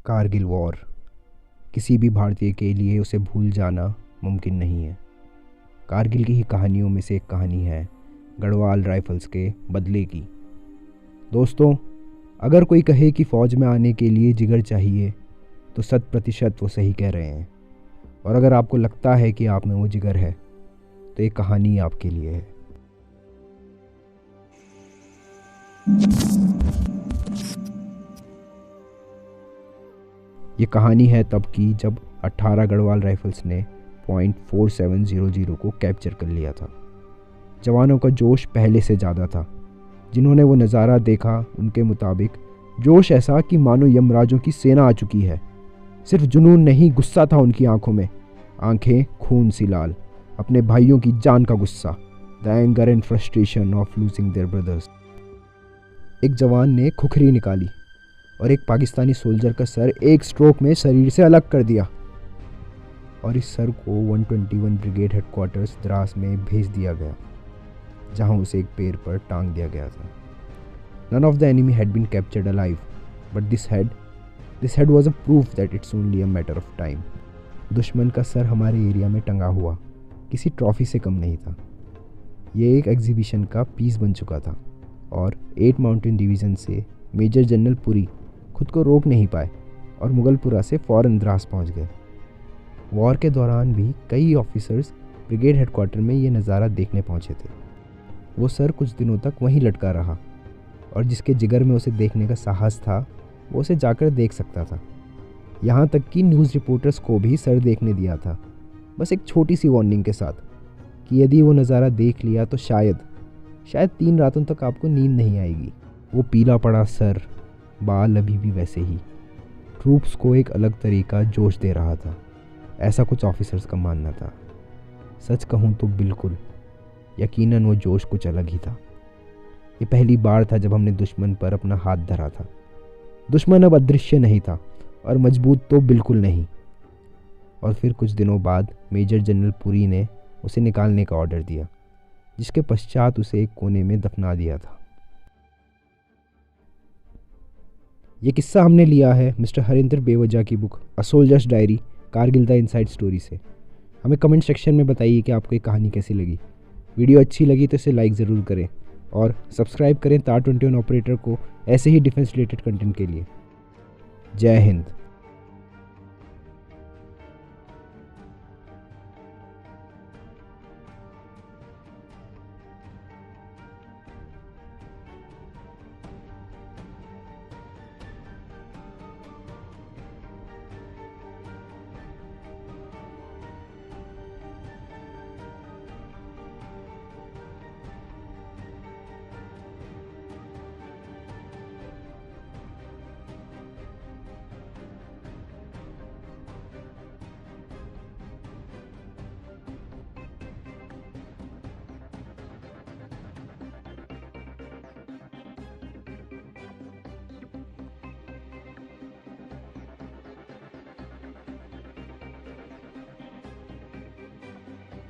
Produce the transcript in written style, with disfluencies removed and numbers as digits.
Kargil war, किसी भी भारतीय के लिए उसे भूल जाना मुमकिन नहीं है। कारगिल की ही कहानियों में से एक कहानी है गढ़वाल राइफल्स के बदले की। दोस्तों, अगर कोई कहे कि फ़ौज में आने के लिए जिगर चाहिए तो 100% वो सही कह रहे हैं। और अगर आपको लगता है कि आप में वो जिगर है तो ये कहानी आपके लिए है। ये कहानी है तब की जब 18 गढ़वाल राइफल्स ने .4700 को कैप्चर कर लिया था। जवानों का जोश पहले से ज़्यादा था। जिन्होंने वो नज़ारा देखा उनके मुताबिक जोश ऐसा कि मानो यमराजों की सेना आ चुकी है। सिर्फ जुनून नहीं, गुस्सा था उनकी आंखों में, आंखें खून सी लाल, अपने भाइयों की जान का गुस्सा, the anger and frustration of losing their brothers. एक जवान ने खुखरी निकाली और एक पाकिस्तानी सोल्जर का सर एक स्ट्रोक में शरीर से अलग कर दिया और इस सर को 121 ब्रिगेड हेडक्वार्टर्स द्रास में भेज दिया गया, जहां उसे एक पेड़ पर टांग दिया गया था। None of the enemy had been captured alive, but this head was a proof that it's only a matter of time. दुश्मन का सर हमारे एरिया में टंगा हुआ किसी ट्रॉफी से कम नहीं था। ये एक एग्जीबिशन का पीस बन चुका था और 8 माउंटेन डिवीज़न से मेजर जनरल पुरी खुद को रोक नहीं पाए और मुगलपुरा से फ़ौरन द्रास पहुंच गए। वॉर के दौरान भी कई ऑफिसर्स ब्रिगेड हेडक्वार्टर में ये नज़ारा देखने पहुंचे थे। वो सर कुछ दिनों तक वहीं लटका रहा और जिसके जिगर में उसे देखने का साहस था वो उसे जाकर देख सकता था। यहाँ तक कि न्यूज़ रिपोर्टर्स को भी सर देखने दिया था, बस एक छोटी सी वार्निंग के साथ कि यदि वो नज़ारा देख लिया तो शायद 3 रातों तक आपको नींद नहीं आएगी। वो पीला पड़ा सर, बाल अभी भी वैसे ही, ट्रूप्स को एक अलग तरीका जोश दे रहा था, ऐसा कुछ ऑफिसर्स का मानना था। सच कहूँ तो बिल्कुल, यकीनन वो जोश कुछ अलग ही था। ये पहली बार था जब हमने दुश्मन पर अपना हाथ धरा था। दुश्मन अब अदृश्य नहीं था और मजबूत तो बिल्कुल नहीं। और फिर कुछ दिनों बाद मेजर जनरल पुरी ने उसे निकालने का ऑर्डर दिया, जिसके पश्चात उसे एक कोने में दफना दिया था। ये किस्सा हमने लिया है मिस्टर हरिंदर बेवजह की book a soldiers diary Kargil the inside story से। हमें कमेंट सेक्शन में बताइए कि आपको ये कहानी कैसी लगी। वीडियो अच्छी लगी तो इसे लाइक ज़रूर करें और सब्सक्राइब करें तार 21 ऑपरेटर को ऐसे ही डिफेंस रिलेटेड कंटेंट के लिए। जय हिंद।